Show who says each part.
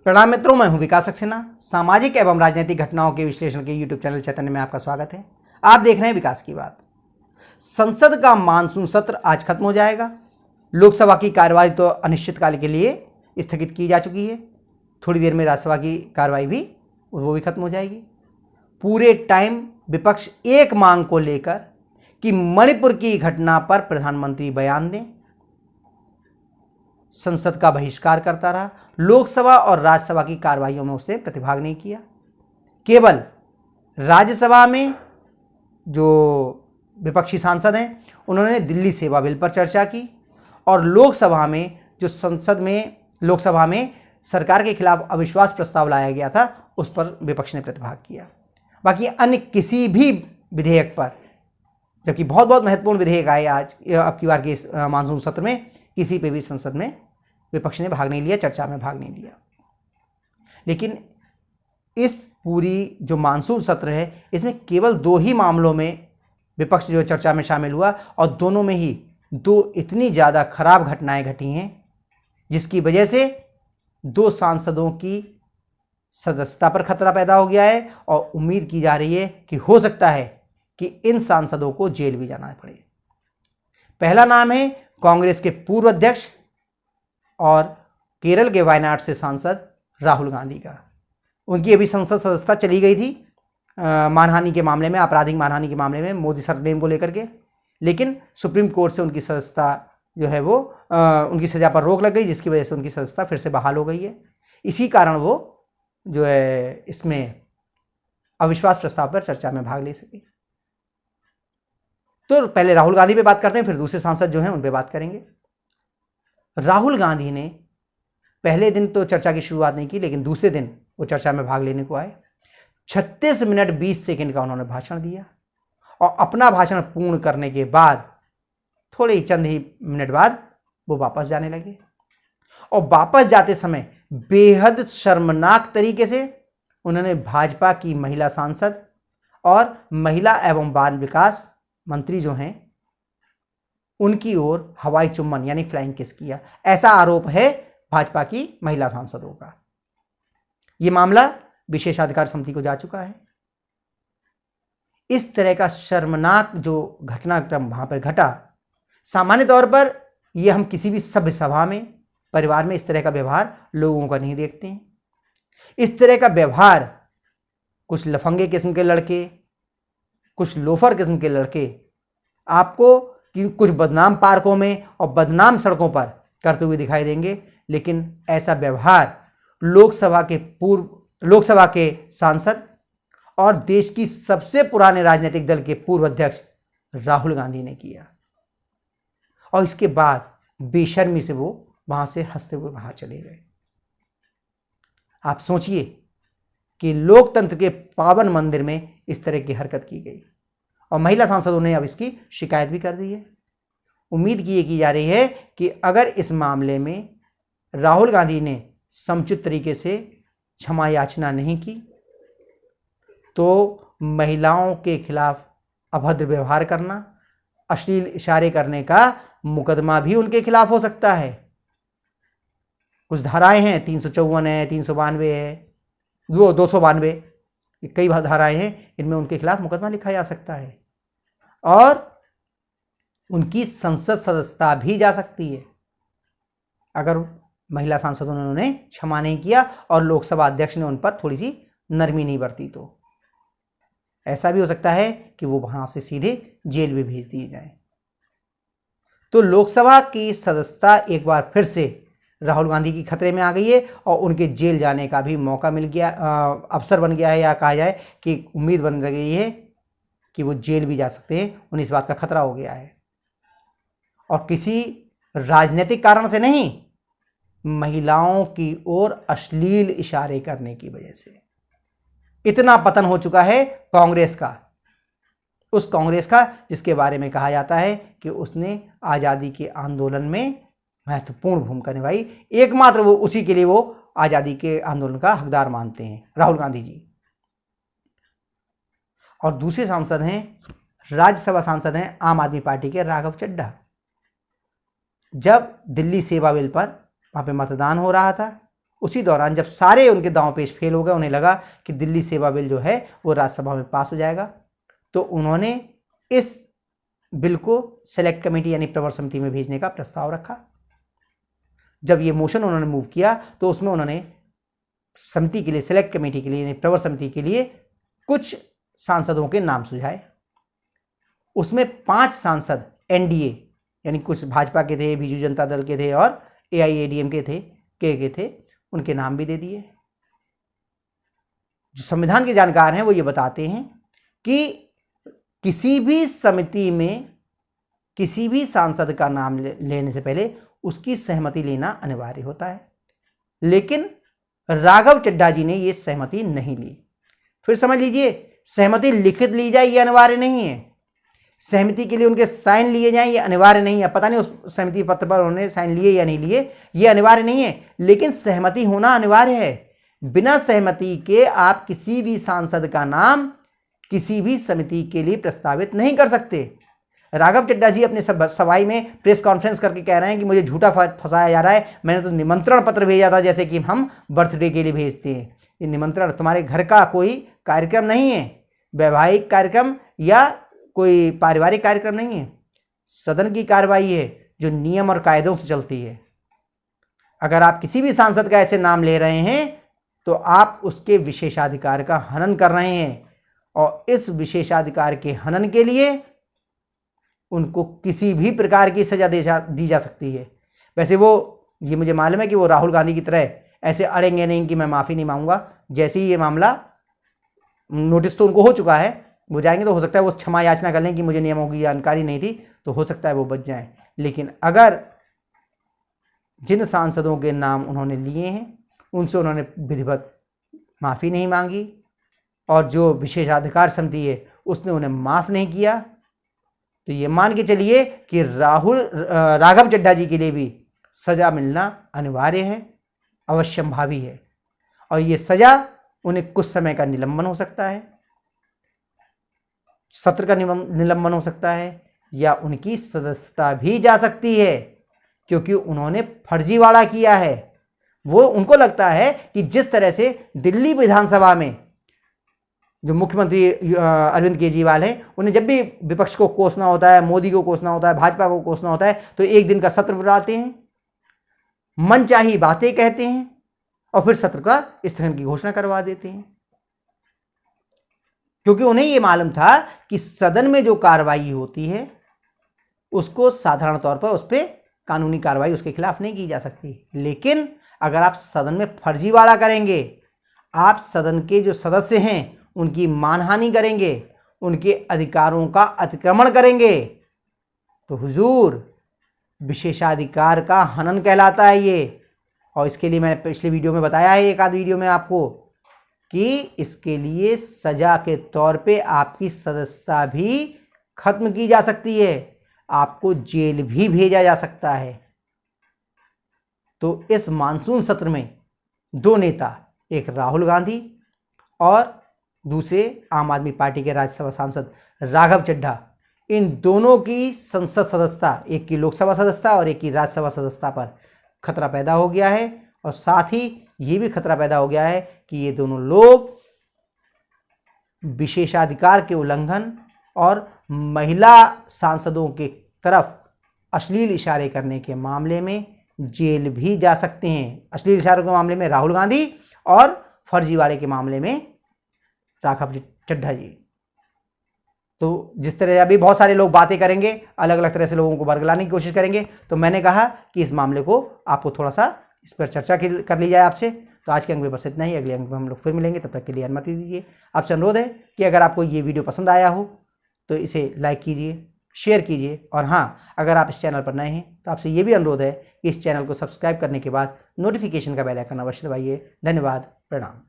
Speaker 1: प्रणाम मित्रों, मैं हूं विकास सक्सेना। सामाजिक एवं राजनीतिक घटनाओं के विश्लेषण के यूट्यूब चैनल चैतन्य में आपका स्वागत है। आप देख रहे हैं विकास की बात। संसद का मानसून सत्र आज खत्म हो जाएगा। लोकसभा की कार्यवाही तो अनिश्चितकाल के लिए स्थगित की जा चुकी है। थोड़ी देर में राज्यसभा की कार्यवाही भी खत्म हो जाएगी। पूरे टाइम विपक्ष एक मांग को लेकर कि मणिपुर की घटना पर प्रधानमंत्री बयान दें, संसद का बहिष्कार करता रहा। लोकसभा और राज्यसभा की कार्यवाहियों में उसने प्रतिभाग नहीं किया। केवल राज्यसभा में जो विपक्षी सांसद हैं उन्होंने दिल्ली सेवा बिल पर चर्चा की, और लोकसभा में लोकसभा में सरकार के खिलाफ अविश्वास प्रस्ताव लाया गया था, उस पर विपक्ष ने प्रतिभाग किया। बाकी अन्य किसी भी विधेयक पर, जबकि बहुत महत्वपूर्ण विधेयक आए आज अब की बार के इस मानसून सत्र में, किसी पे भी संसद में विपक्ष ने भाग नहीं लिया, चर्चा में भाग नहीं लिया। लेकिन इस पूरी जो मानसून सत्र है, इसमें केवल दो ही मामलों में विपक्ष जो चर्चा में शामिल हुआ, और दोनों में ही दो इतनी ज़्यादा खराब घटनाएं घटी हैं जिसकी वजह से दो सांसदों की सदस्यता पर खतरा पैदा हो गया है, और उम्मीद की जा रही है कि हो सकता है कि इन सांसदों को जेल भी जाना पड़े। पहला नाम है कांग्रेस के पूर्व अध्यक्ष और केरल के वायनाड से सांसद राहुल गांधी का। उनकी अभी संसद सदस्यता चली गई थी मानहानि के मामले में, आपराधिक मानहानि के मामले में, मोदी सरनेम को लेकर के। लेकिन सुप्रीम कोर्ट से उनकी सदस्यता जो है वो उनकी सजा पर रोक लग गई, जिसकी वजह से उनकी सदस्यता फिर से बहाल हो गई है। इसी कारण वो जो है इसमें अविश्वास प्रस्ताव पर चर्चा में भाग ले सके। तो पहले राहुल गांधी पे बात करते हैं, फिर दूसरे सांसद जो हैं उन पे बात करेंगे। राहुल गांधी ने पहले दिन तो चर्चा की शुरुआत नहीं की, लेकिन दूसरे दिन वो चर्चा में भाग लेने को आए। 36 मिनट 20 सेकंड का उन्होंने भाषण दिया, और अपना भाषण पूर्ण करने के बाद थोड़े ही चंद ही मिनट बाद वो वापस जाने लगे। और वापस जाते समय बेहद शर्मनाक तरीके से उन्होंने भाजपा की महिला सांसद और महिला एवं बाल विकास मंत्री जो हैं उनकी ओर हवाई चुम्बन यानी फ्लाइंग किस किया। ऐसा आरोप है भाजपा की महिला सांसदों का। यह मामला विशेषाधिकार समिति को जा चुका है। इस तरह का शर्मनाक जो घटनाक्रम वहां पर घटा, सामान्य तौर पर यह हम किसी भी सभ्य सभा में, परिवार में इस तरह का व्यवहार लोगों का नहीं देखते हैं। इस तरह का व्यवहार कुछ लफंगे किस्म के लड़के, कुछ लोफर किस्म के लड़के आपको कुछ बदनाम पार्कों में और बदनाम सड़कों पर करते हुए दिखाई देंगे। लेकिन ऐसा व्यवहार लोकसभा के सांसद और देश की सबसे पुराने राजनीतिक दल के पूर्व अध्यक्ष राहुल गांधी ने किया, और इसके बाद बेशर्मी से वो वहां से हंसते हुए बाहर चले गए। आप सोचिए कि लोकतंत्र के पावन मंदिर में इस तरह की हरकत की गई, और महिला सांसदों ने अब इसकी शिकायत भी कर दी है। उम्मीद की जा रही है कि अगर इस मामले में राहुल गांधी ने समुचित तरीके से क्षमा याचना नहीं की, तो महिलाओं के खिलाफ अभद्र व्यवहार करना, अश्लील इशारे करने का मुकदमा भी उनके खिलाफ हो सकता है। कुछ धाराएं हैं, 354 है, 392 है, 292, कई धाराएं हैं, इनमें उनके खिलाफ मुकदमा लिखा जा सकता है, और उनकी संसद सदस्यता भी जा सकती है अगर महिला सांसदों ने उन्हें क्षमा नहीं किया और लोकसभा अध्यक्ष ने उन पर थोड़ी सी नरमी नहीं बरती। तो ऐसा भी हो सकता है कि वो वहां से सीधे जेल भी भेज दिए जाएं। तो लोकसभा की सदस्यता एक बार फिर से राहुल गांधी की खतरे में आ गई है, और उनके जेल जाने का भी मौका मिल गया, अवसर बन गया है, या कहा जाए कि उम्मीद बन गई है कि वो जेल भी जा सकते हैं। उन्हें इस बात का खतरा हो गया है, और किसी राजनीतिक कारण से नहीं, महिलाओं की ओर अश्लील इशारे करने की वजह से इतना पतन हो चुका है कांग्रेस का, उस कांग्रेस का जिसके बारे में कहा जाता है कि उसने आज़ादी के आंदोलन में महत्वपूर्ण भूमिका निभाई। एकमात्र वो उसी के लिए वो आज़ादी के आंदोलन का हकदार मानते हैं, राहुल गांधी जी। और दूसरे सांसद हैं, राज्यसभा सांसद हैं आम आदमी पार्टी के राघव चड्ढा। जब दिल्ली सेवा बिल पर वहाँ पे मतदान हो रहा था, उसी दौरान जब सारे उनके दांव पेच फेल हो गए, उन्हें लगा कि दिल्ली सेवा बिल जो है वो राज्यसभा में पास हो जाएगा, तो उन्होंने इस बिल को सेलेक्ट कमेटी यानी प्रवर समिति में भेजने का प्रस्ताव रखा। जब ये मोशन उन्होंने मूव किया तो उसमें उन्होंने समिति के लिए, सेलेक्ट कमेटी के लिए यानी प्रवर समिति के लिए कुछ सांसदों के नाम सुझाए। उसमें 5 सांसद एनडीए यानी कुछ भाजपा के थे, बीजू जनता दल के थे और एआईएडीएम के थे, उनके नाम भी दे दिए। जो संविधान के जानकार हैं वो ये बताते हैं कि किसी भी समिति में किसी भी सांसद का नाम लेने से पहले उसकी सहमति लेना अनिवार्य होता है, लेकिन राघव चड्ढा जी ने ये सहमति नहीं ली। फिर समझ लीजिए, सहमति लिखित ली जाए ये अनिवार्य नहीं है, सहमति के लिए उनके साइन लिए जाएं ये अनिवार्य नहीं है। पता नहीं उस सहमति पत्र पर उन्होंने साइन लिए या नहीं लिए, ये अनिवार्य नहीं है, लेकिन सहमति होना अनिवार्य है। बिना सहमति के आप किसी भी सांसद का नाम किसी भी समिति के लिए प्रस्तावित नहीं कर सकते। राघव चड्ढा जी अपने सभाई में प्रेस कॉन्फ्रेंस करके कह रहे हैं कि मुझे झूठा फंसाया जा रहा है, मैंने तो निमंत्रण पत्र भेजा था जैसे कि हम बर्थडे के लिए भेजते हैं। ये निमंत्रण तुम्हारे घर का कोई कार्यक्रम नहीं है, वैवाहिक कार्यक्रम या कोई पारिवारिक कार्यक्रम नहीं है, सदन की कार्रवाई है जो नियम और कायदों से चलती है। अगर आप किसी भी सांसद का ऐसे नाम ले रहे हैं तो आप उसके विशेषाधिकार का हनन कर रहे हैं, और इस विशेषाधिकार के हनन के लिए उनको किसी भी प्रकार की सजा दी जा सकती है। वैसे वो, ये मुझे मालूम है कि वो राहुल गांधी की तरह ऐसे अड़ेंगे नहीं कि मैं माफ़ी नहीं मांगूंगा। जैसे ही ये मामला, नोटिस तो उनको हो चुका है, वो जाएंगे तो हो सकता है वो क्षमा याचना कर लें कि मुझे नियमों की जानकारी नहीं थी, तो हो सकता है वो बच जाएं। लेकिन अगर जिन सांसदों के नाम उन्होंने लिए हैं उनसे उन्होंने विधिवत माफ़ी नहीं मांगी और जो विशेषाधिकार समिति है उसने उन्हें माफ़ नहीं किया, तो ये मान के चलिए कि राघव चड्ढा जी के लिए भी सजा मिलना अनिवार्य है, अवश्यंभावी है। और ये सजा उन्हें कुछ समय का निलंबन हो सकता है, सत्र का निलंबन हो सकता है, या उनकी सदस्यता भी जा सकती है, क्योंकि उन्होंने फर्जीवाड़ा किया है। वो, उनको लगता है कि जिस तरह से दिल्ली विधानसभा में जो मुख्यमंत्री अरविंद केजरीवाल हैं, उन्हें जब भी विपक्ष को कोसना होता है, मोदी को कोसना होता है, भाजपा को कोसना होता है, तो एक दिन का सत्र बुलाते हैं, मनचाही बातें कहते हैं और फिर सत्र का स्थगन की घोषणा करवा देते हैं। क्योंकि उन्हें यह मालूम था कि सदन में जो कार्रवाई होती है उसको साधारण तौर पर उस पर कानूनी कार्रवाई उसके खिलाफ नहीं की जा सकती। लेकिन अगर आप सदन में फर्जीवाड़ा करेंगे, आप सदन के जो सदस्य हैं उनकी मानहानि करेंगे, उनके अधिकारों का अतिक्रमण करेंगे, तो हुजूर विशेषाधिकार का हनन कहलाता है ये। और इसके लिए मैंने पिछले वीडियो में बताया है, एक आध वीडियो में आपको, कि इसके लिए सजा के तौर पे आपकी सदस्यता भी खत्म की जा सकती है, आपको जेल भी भेजा जा सकता है। तो इस मानसून सत्र में 2 नेता, एक राहुल गांधी और दूसरे आम आदमी पार्टी के राज्यसभा सांसद राघव चड्ढा, इन दोनों की संसद सदस्यता, एक की लोकसभा सदस्यता और एक की राज्यसभा सदस्यता पर खतरा पैदा हो गया है। और साथ ही ये भी खतरा पैदा हो गया है कि ये दोनों लोग विशेषाधिकार के उल्लंघन और महिला सांसदों के तरफ अश्लील इशारे करने के मामले में जेल भी जा सकते हैं। अश्लील इशारों के मामले में राहुल गांधी और फर्जीवाड़े के मामले में राघव चड्ढा जी। तो जिस तरह अभी बहुत सारे लोग बातें करेंगे, अलग अलग तरह से लोगों को बरगलाने की कोशिश करेंगे, तो मैंने कहा कि इस मामले को आपको थोड़ा सा इस पर चर्चा कर ली जाए आपसे। तो आज के अंक में बस इतना ही, अगले अंक में हम लोग फिर मिलेंगे, तब तक के लिए अनुमति दीजिए। आपसे अनुरोध है कि अगर आपको ये वीडियो पसंद आया हो तो इसे लाइक कीजिए, शेयर कीजिए, और हाँ, अगर आप इस चैनल पर नए हैं तो आपसे ये भी अनुरोध है कि इस चैनल को सब्सक्राइब करने के बाद नोटिफिकेशन का बेल आइकन अवश्य दबाइए। धन्यवाद, प्रणाम।